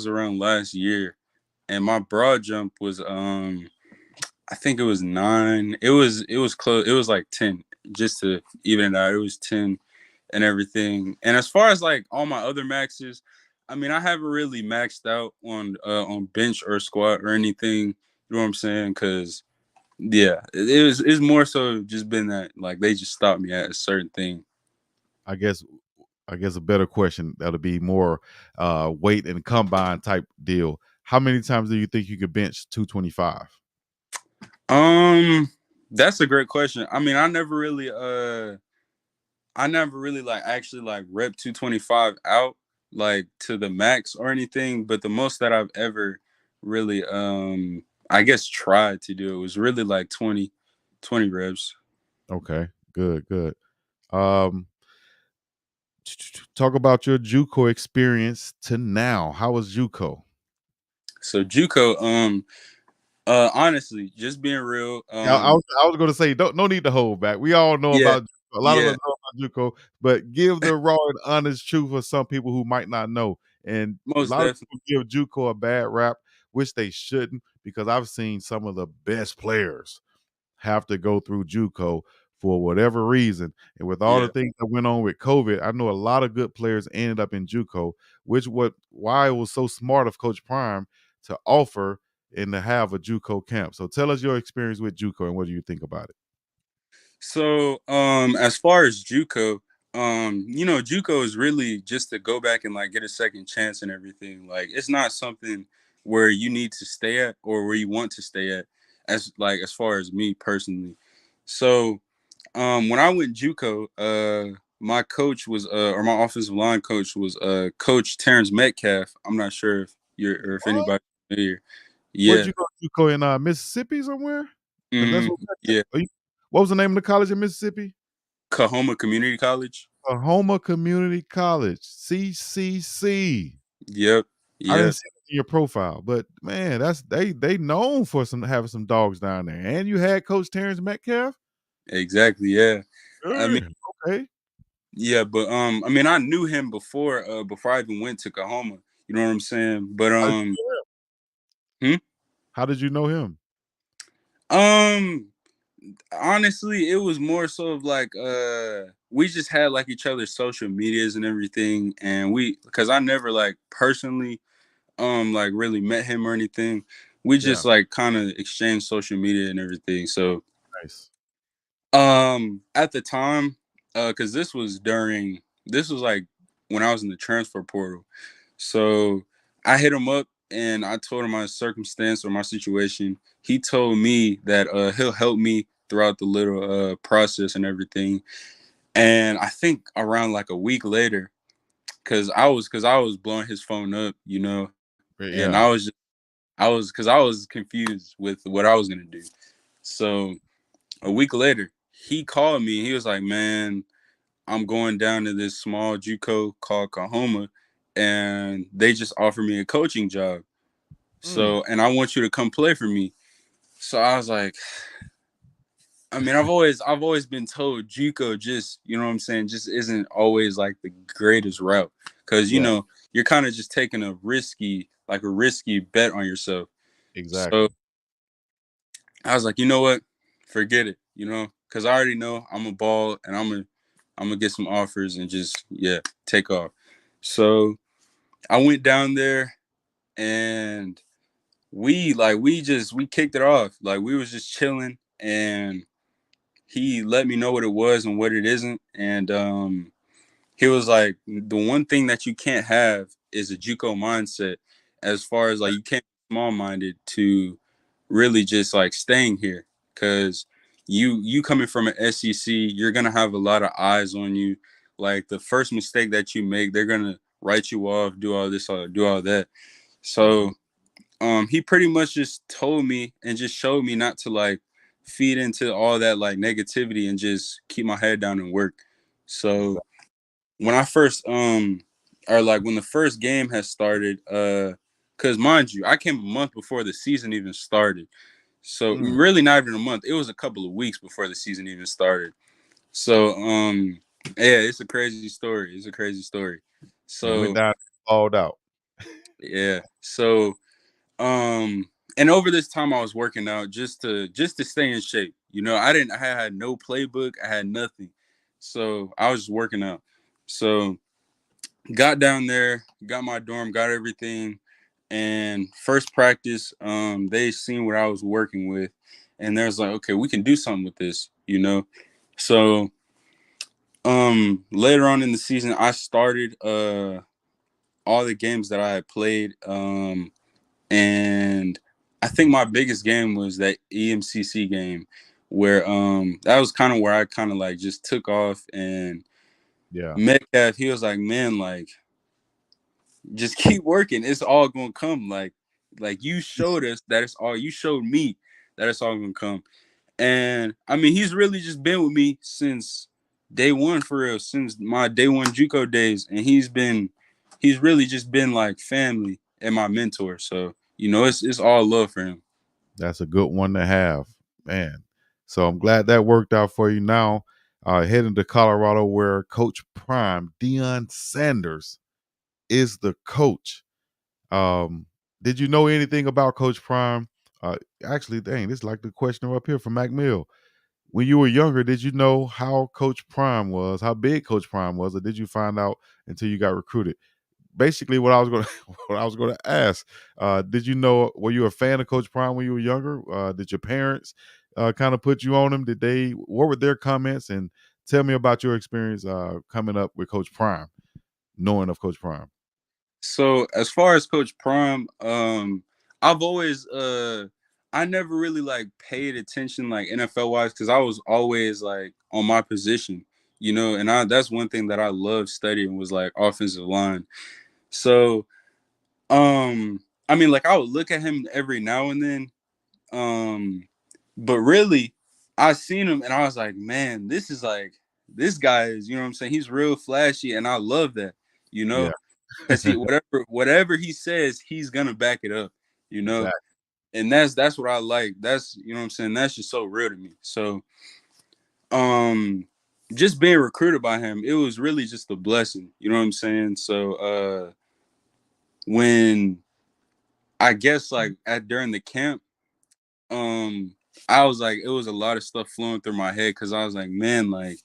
around last year. And my broad jump was I think it was 9. It was close. It was like 10, just to even it out. It was 10 and everything. And as far as like all my other maxes, I mean, I haven't really maxed out on bench or squat or anything. You know what I'm saying? Because yeah, it's more so just been that like they just stopped me at a certain thing. I guess I guess a better question that'll be more weight and combine type deal. How many times do you think you could bench 225? Um, that's a great question. I mean, I never really like actually like rep 225 out like to the max or anything, but the most that I've ever really I guess tried to do it was really like 20 reps. Okay, good, good. Um, talk about your JUCO experience to now. How was JUCO? So Juco, honestly, just being real, Yeah, I was going to say don't no need to hold back. We all know yeah, about a lot of yeah, us know about JUCO, but give the raw and honest truth for some people who might not know. And a most lot of definitely, people give JUCO a bad rap, which they shouldn't, because I've seen some of the best players have to go through JUCO for whatever reason. And with all the yeah. things that went on with COVID, I know a lot of good players ended up in JUCO, why it was so smart of Coach Prime to offer and to have a JUCO camp. So tell us your experience with JUCO and what do you think about it? So, as far as JUCO, JUCO is really just to go back and like get a second chance and everything. Like, it's not something where you need to stay at or where you want to stay at, as far as me personally. So, when I went JUCO, my coach was, or my offensive line coach was, Coach Terrence Metcalf. I'm not sure if you're or if What? anybody familiar. Where'd Yeah. you go? JUCO in Mississippi somewhere? Because that's hmm what Yeah. what was the name of the college in Mississippi? Kahoma Community College. Oklahoma Community College, CCC. Yep. I didn't Yep. see it in your profile, but man, that's they known for some having some dogs down there. And you had Coach Terrence Metcalf? Exactly. Yeah. I mean, Hey, okay. yeah, but I mean, I knew him before I even went to Kahoma. You know what I'm saying? But How did you know him? hmm? How did you know him? um, honestly, it was more so of like we just had like each other's social medias and everything, and because I never like personally like really met him or anything. We Yeah, just like kind of exchanged social media and everything. So nice. at the time, because this was like when I was in the transfer portal. So I hit him up and I told him my circumstance or my situation. He told me that he'll help me throughout the little process and everything. And I think around like a week later, because I was blowing his phone up, and Yeah. because I was confused with what I was gonna do. So a week later, he called me and he was like, "Man, I'm going down to this small JUCO called Kahoma, and they just offered me a coaching job. Mm, So, and I want you to come play for me." So I was like, I mean, I've always been told JUCO just, you know what I'm saying, just isn't always like the greatest route because yeah, you're kind of just taking a risky bet on yourself. So exactly. I was like, you know what, forget it, because I already know I'm a ball and I'm gonna get some offers and just take off. So I went down there and we kicked it off. Like we was just chilling and he let me know what it was and what it isn't. And he was like, the one thing that you can't have is a JUCO mindset, as far as like you can't be small minded to really just like staying here. Cause you coming from an SEC, you're gonna have a lot of eyes on you. Like the first mistake that you make, they're gonna write you off, do all this, do all that. Mhm, So he pretty much just told me and just showed me not to like feed into all that like negativity and just keep my head down and work. So exactly. when I first or like when the first game has started, because mind you, I came a month before the season even started. So Mm, really not even a month. It was a couple of weeks before the season even started. So yeah, it's a crazy story. It's a crazy story. You went So down, balled out. yeah. So and over this time I was working out just to stay in shape. I had no playbook, I had nothing. So I was just working out. So got down there, got my dorm, got everything, and first practice, they seen what I was working with, and there's like, okay, we can do something with this. So later on in the season, I started all the games that I had played, and I think my biggest game was that EMCC game, where that was kind of where I kind of like just took off. And Yeah, Metcalf, he was like, man, like just keep working. It's all gonna come. Like you showed us that it's all. You showed me that it's all gonna come. And I mean, he's really just been with me since day one, for real, since my day one Juco days, and he's really just been like family and my mentor. So it's all love for him. that's a good one to have, man. So I'm glad that worked out for you. Now, heading to Colorado, where Coach Prime Deion Sanders is the coach. Um, did you know anything about Coach Prime? Actually, dang, this is like the question up here from Mac Mill. When you were younger, did you know how Coach Prime was, how big Coach Prime was, or did you find out until you got recruited? Basically, what I was going to what I was going to ask, did you know? Were you a fan of Coach Prime when you were younger? Did your parents kind of put you on him? Did they? What were their comments? And tell me about your experience coming up with Coach Prime, knowing of Coach Prime. So as far as Coach Prime, I've always I never really like paid attention like NFL wise, because I was always like on my position, and that's one thing that I loved studying was like offensive line. So I mean, like I would look at him every now and then, um, but really I seen him and I was like, man, this is like this guy is, what I'm saying, he's real flashy, and I love that, you Yeah, know because he whatever he says, he's gonna back it up, you know, exactly. and that's what I like. That's, what I'm saying, that's just so real to me. So um just being recruited by him, it was really just a blessing, you know what I'm saying. So when I guess like at during the camp, um I was like, it was a lot of stuff flowing through my head, because I was like, man, like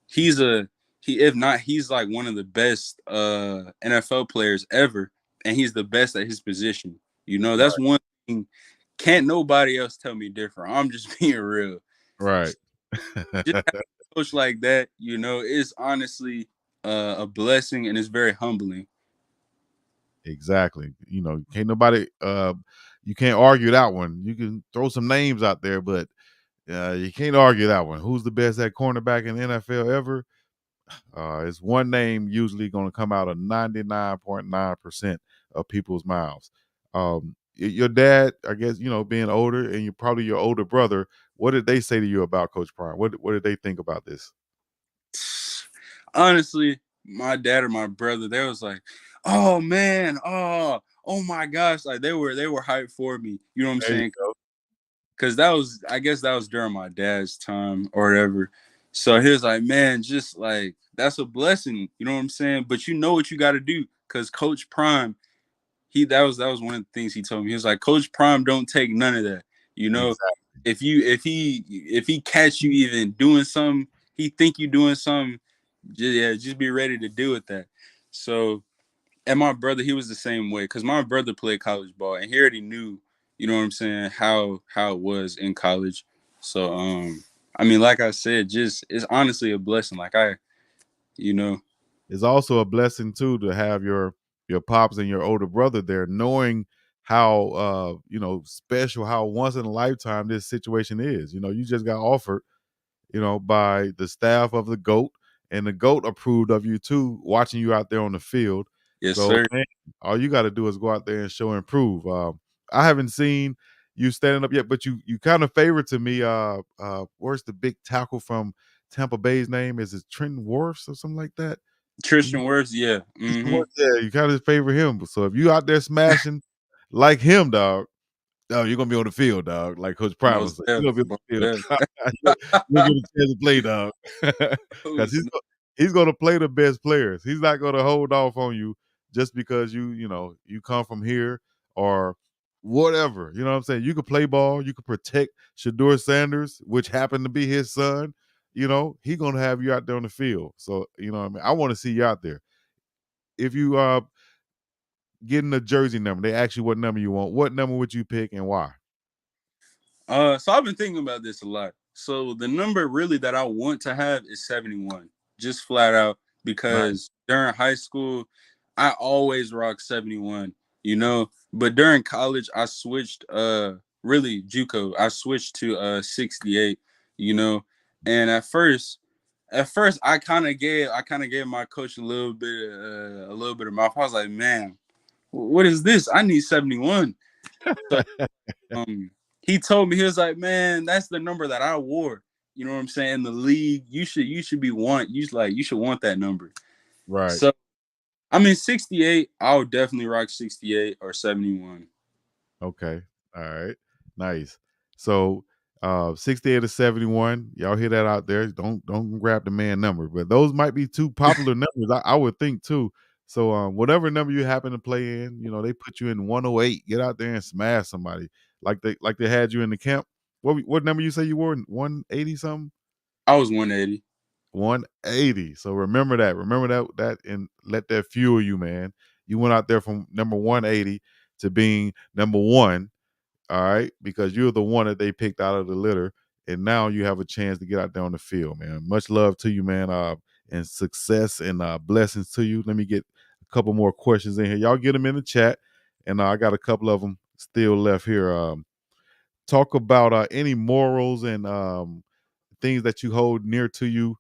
he's a he if not, he's like one of the best NFL players ever, and he's the best at his position. That's Right, one thing. Can't nobody else tell me different. I'm just being real. right. Just have a coach like that, it's honestly a blessing, and it's very humbling. Exactly. Can't nobody you can't argue that one. You can throw some names out there, but you can't argue that one. Who's the best at cornerback in the NFL ever? It's one name usually going to come out of 99.9% of people's mouths. Your dad, I guess, being older, and you probably your older brother, what did they say to you about Coach Prime? What did they think about this? Honestly, my dad or my brother, they was like, "Oh man, oh my gosh!" Like they were hyped for me. You know what I'm There you saying? go. Because I guess that was during my dad's time or whatever. So he was like, man, just like that's a blessing, you know what I'm saying? But you know what you got to do, because Coach Prime, that was one of the things he told me. He was like, Coach Prime don't take none of that. You know, Exactly. if he catch you even doing something, he think you doing something, just be ready to deal with that. So, and my brother, he was the same way, because my brother played college ball, and he already knew, you know what I'm saying, how it was in college. So I mean, like I said, just it's honestly a blessing. Like you know, It's also a blessing too to have your pops and your older brother there, knowing how special, how once in a lifetime this situation is. You just got offered, by the staff of the GOAT, and the GOAT approved of you too, watching you out there on the field. yes So, sir. man, all you got to do is go out there and show and prove. I haven't seen you standing up yet, but you kind of favorite to me. Where's the big tackle from Tampa Bay's name? Is it Trenton Wirfs or something like that? Tristan Wirfs, yeah. Yeah, you kind of favor him. So if you out there smashing like him, dog, Oh, you're gonna be on the field, dog. Like Coach Prime was Most saying, you're deaf, gonna be on most the field. deaf. You'll get a chance to play, dog. Oh, Because he's gonna play the best players. He's not gonna hold off on you just because you come from here or whatever. You know what I'm saying? You could play ball. You could protect Shador Sanders, which happened to be his son. He's gonna have you out there on the field. So what I mean. I want to see you out there. If you getting a jersey number, they ask you what number you want. What number would you pick and why? So I've been thinking about this a lot. So the number really that I want to have is 71, just flat out, Nice. because during high school, I always rock 71, but during college, I switched, really Juco, I switched to 68, and at first I kind of gave my coach a little bit of mouth. I was like, man, what is this? I need 71. So um he told me, he was like, man, that's the number that I wore. You know what I'm saying? In the league, you should want that number. Right. So I mean 68, I'll definitely rock 68 or 71. Okay. All right. Nice. So 68 to 71. Y'all hear that out there. Don't grab the man number. But those might be two popular numbers, I would think too. So whatever number you happen to play in, they put you in 108. Get out there and smash somebody. Like they had you in the camp. What number you say you were? 180 something? I was 180. 180. So remember that. Remember that and let that fuel you, man. You went out there from number 180 to being number one, all right, because you're the one that they picked out of the litter, and now you have a chance to get out there on the field, man. Much love to you, man, and success and blessings to you. Let me get a couple more questions in here. Y'all get them in the chat, and I got a couple of them still left here. Talk about any morals and things that you hold near to you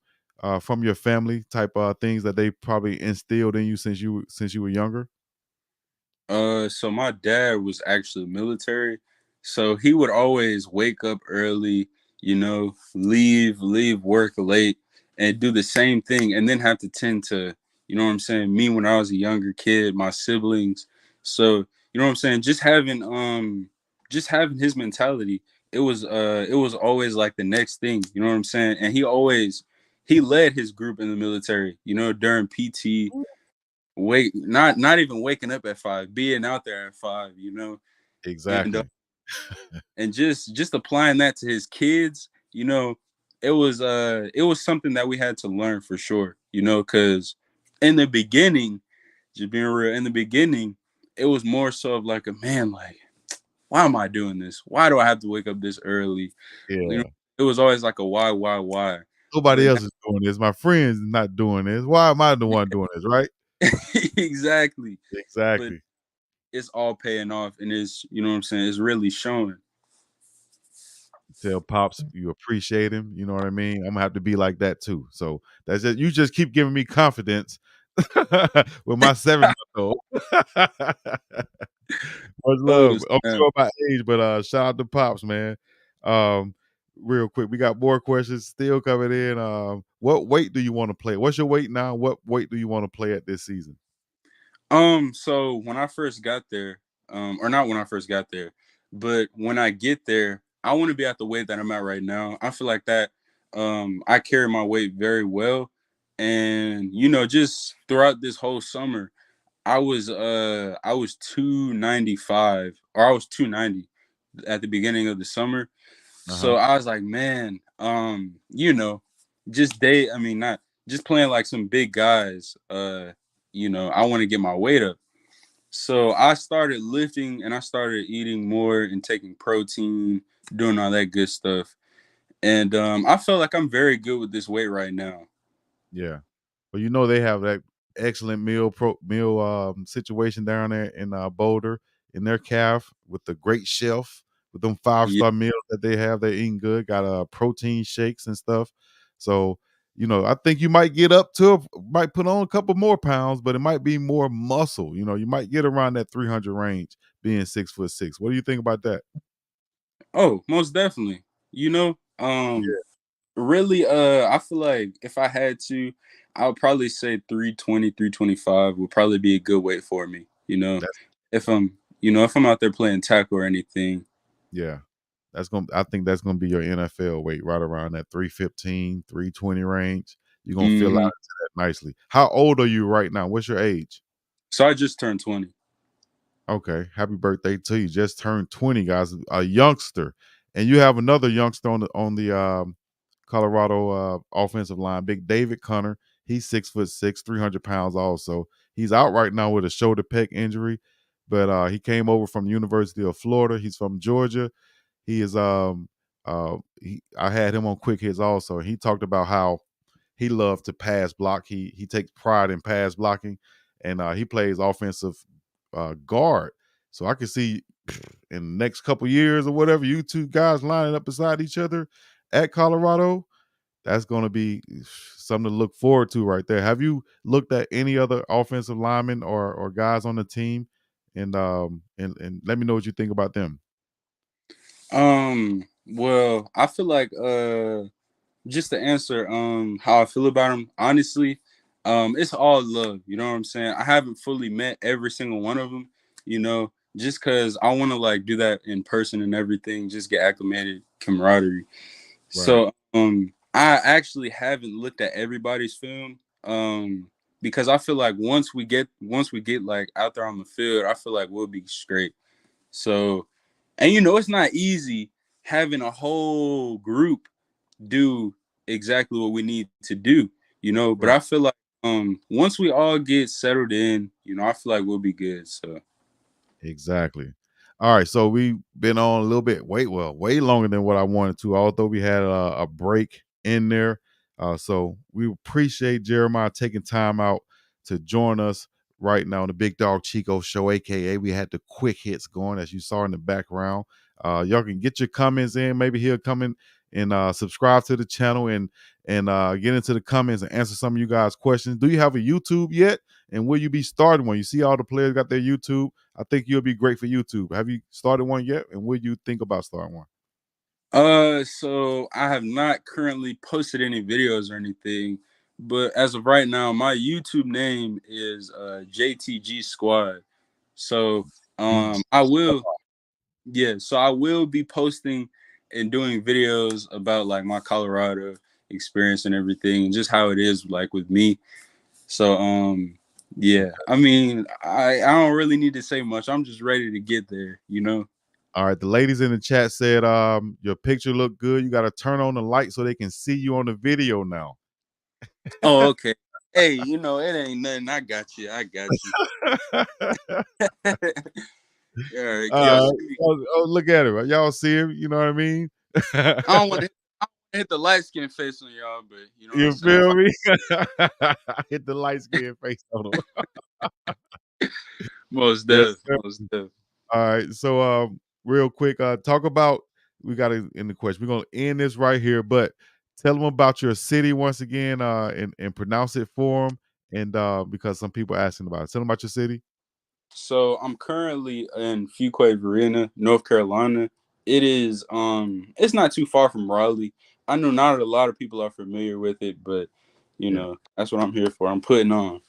from your family, type things that they probably instilled in you since you were younger. So my dad was actually military, so he would always wake up early, leave work late, and do the same thing, and then have to tend to, what I'm saying, me when I was a younger kid, my siblings. So what I'm saying, just having his mentality, it was always like the next thing, you know what I'm saying, and he led his group in the military, during PT. Not even waking up at 5, being out there at 5, and Exactly. just applying that to his kids, it was something that we had to learn for sure, because in the beginning, just being real, in the beginning, it was more so of like a man, like, why am I doing this? Why do I have to wake up this early? You know, Yeah. it was always like a why. Nobody But else is doing this. My friends is not doing this. Why am I the one doing this? Right? exactly. But Exactly. it's all paying off, and it's, what I'm saying, it's really showing. Tell pops you appreciate him. You know what I mean? I'm gonna have to be like that too. So that's it. You just keep giving me confidence with my 7 month old. Much Oh, love. I'm snap. sure about age, but shout out to pops, man. Um, Real quick, we got more questions still coming in. What weight do you want to play? What's your weight now? What weight do you want to play at this season? So when I first got there, or not when I first got there, but when I get there, I want to be at the weight that I'm at right now. I feel like that I carry my weight very well. And just throughout this whole summer, I was 295, or I was 290 at the beginning of the summer. Uh So huh. I was like, man, I mean, not just playing like some big guys, I want to get my weight up. So I started lifting, and I started eating more and taking protein, doing all that good stuff. And I feel like I'm very good with this weight right now. Yeah. Well, they have that excellent meal situation down there in Boulder in their calf with the great chef with them Yeah. 5-star meals that they have. They're eating good. Got protein shakes and stuff. So I think you might get up to might put on a couple more pounds, but it might be more muscle. You might get around that 300 range, being 6'6". What do you think about that? Oh, most definitely. You know, um, Yeah, really, I feel like if I had to, I would probably say 320, 325 would probably be a good weight for me. that's If I'm out there playing tackle or anything. Yeah. I think that's gonna be your NFL weight, right around that 315, 320 range. You're gonna fill Hmm. out into that nicely. How old are you right now? What's your age? So I just turned 20. Okay, happy birthday to you. Just turned 20, guys. A youngster. And you have another youngster on the Colorado offensive line, Big David Connor. He's 6'6", 300 pounds also. He's out right now with a shoulder pec injury, but he came over from the University of Florida. He's from Georgia. He is I had him on quick hits also. He talked about how he loves to pass block. He takes pride in pass blocking, and he plays offensive guard. So I can see in the next couple years or whatever, you two guys lining up beside each other at Colorado. That's going to be something to look forward to right there. Have you looked at any other offensive linemen or guys on the team, and let me know what you think about them? Well, I feel like just to answer how I feel about them, honestly, it's all love. You know what I'm saying? I haven't fully met every single one of them, just because I want to like do that in person and everything, just get acclimated, camaraderie. Right. So I actually haven't looked at everybody's film. Because I feel like once we get like out there on the field, I feel like we'll be straight. So, and it's not easy having a whole group do exactly what we need to do, but Right. I feel like once we all get settled in, I feel like we'll be good. So Exactly. All right, so we've been on a little bit, way longer than what I wanted to. Although we had a break in there, so we appreciate Jeremiah taking time out to join us right now on the Big Dog Chico Show, aka we had the quick hits going, as you saw in the background. Y'all can get your comments in. Maybe he'll come in and subscribe to the channel and get into the comments and answer some of you guys' questions. Do you have a YouTube yet? And will you be starting one? You see all the players got their YouTube. I think you'll be great for YouTube. Have you started one yet? And will you think about starting one? so I have not currently posted any videos or anything, but as of right now, my YouTube name is JTG Squad. So Each I will yeah, so I will be posting and doing videos about like my Colorado experience and everything and just how it is like with me. So yeah, I mean, I don't really need to say much. I'm just ready to get there. All right, the ladies in the chat said your picture looked good. You got to turn on the light so they can see you on the video now. Oh, okay. Hey, it ain't nothing. I got you. I got you. All right, yo, Oh, look at him. Y'all see him? You know what I mean? I don't want to hit the light skin face on y'all, but you know what I'm You saying. feel me? Hit the light skin face on him. Most Yes, deaf, sir. most deaf. All right. So real quick, talk about we got to end the question. We're gonna end this right here, but tell them about your city once again, and pronounce it for them. And because some people are asking about it. Tell them about your city. So I'm currently in Fuquay-Varina, North Carolina. It's not too far from Raleigh. I know not a lot of people are familiar with it, but Yeah. that's what I'm here for. I'm putting on.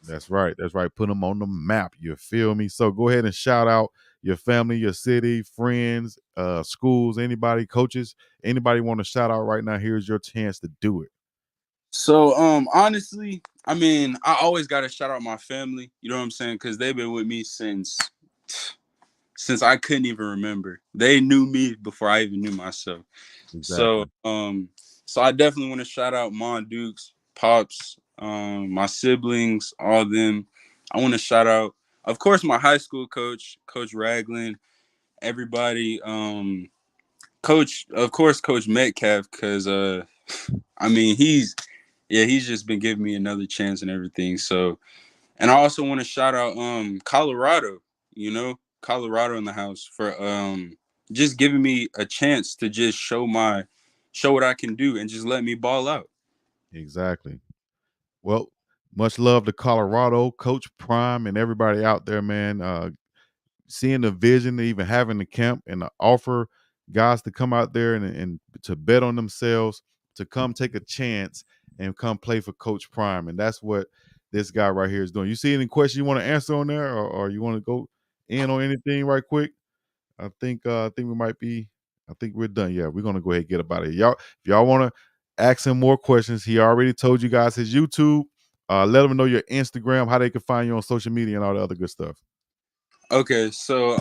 That's right. That's right. Put them on the map. You feel me? So go ahead and shout out your family, your city, friends, schools, anybody, coaches, anybody want to shout out right now. Here's your chance to do it. So honestly, I mean, I always gotta shout out my family, you know what I'm saying? Because they've been with me since I couldn't even remember. They knew me before I even knew myself. So Exactly. so I definitely want to shout out Mon Dukes, Pops, my siblings, all of them. I want to shout out, of course, my high school coach, Coach Ragland, everybody. Coach, of course, Coach Metcalf, because I mean he's just been giving me another chance and everything. So, and I also want to shout out Colorado, Colorado in the house for just giving me a chance to just show what I can do and just let me ball out. Exactly. Well, much love to Colorado, Coach Prime, and everybody out there, man. Seeing the vision, even having the camp and the offer guys to come out there and to bet on themselves, to come take a chance and come play for Coach Prime. And that's what this guy right here is doing. You see any questions you want to answer on there, or you want to go in on anything right quick? I think we might be. I think we're done. Yeah, we're gonna go ahead and get about it. Y'all, if y'all want to ask him more questions, he already told you guys his YouTube. Let them know your Instagram, how they can find you on social media, and all the other good stuff. Okay, so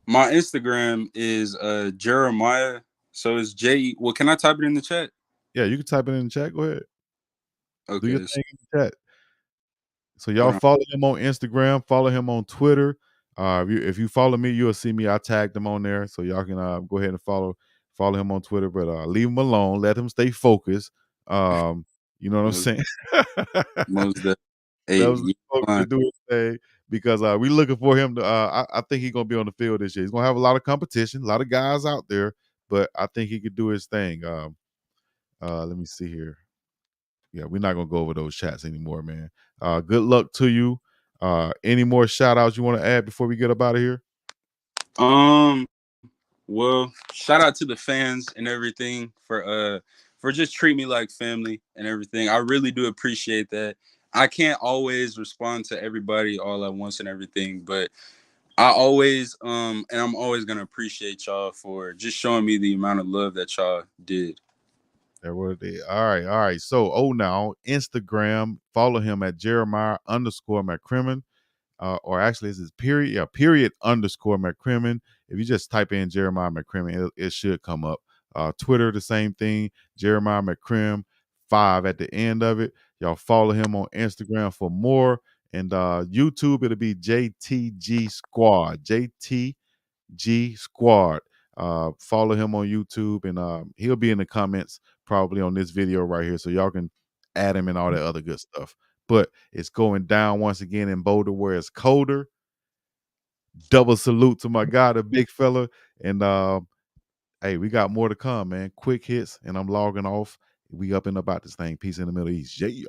my Instagram is Jeremiah. So it's J. Well, can I type it in the chat? Yeah, you can type it in the chat. Go ahead, do your Okay, so, thing in the chat. So hold y'all on. follow him on Instagram, follow him on Twitter. If you follow me, you'll see me. I tagged him on there, so y'all can go ahead and follow him on Twitter. But leave him alone. Let him stay focused. Um, you know what I'm Most, saying? most definitely. Hey, Let him you stay focused fine. and do his thing because we looking for him to. I think he's gonna be on the field this year. He's gonna have a lot of competition, a lot of guys out there, but I think he could do his thing. Let me see here. Yeah, we're not gonna go over those chats anymore, man. Good luck to you. Any more shout outs you want to add before we get up out of here? Um, well, shout out to the fans and everything for just treating me like family and everything. I really do appreciate that. I can't always respond to everybody all at once and everything, but I always and I'm always gonna appreciate y'all for just showing me the amount of love that y'all did. There were they. All right, all right. So, now Instagram, follow him at Jeremiah_McCrimmon. Or actually, this is period, yeah, period_McCrimmon. If you just type in Jeremiah McCrimmon, it should come up. Twitter, the same thing, Jeremiah McCrim 5 at the end of it. Y'all follow him on Instagram for more. And YouTube, it'll be JTG Squad. JTG Squad. Follow him on YouTube, and he'll be in the comments probably on this video right here, so y'all can add him and all that other good stuff. But it's going down once again in Boulder, where it's colder. Double salute to my guy, the big fella, and hey, we got more to come, man. Quick hits, and I'm logging off. We up and about this thing. Peace in the Middle East. Yeah.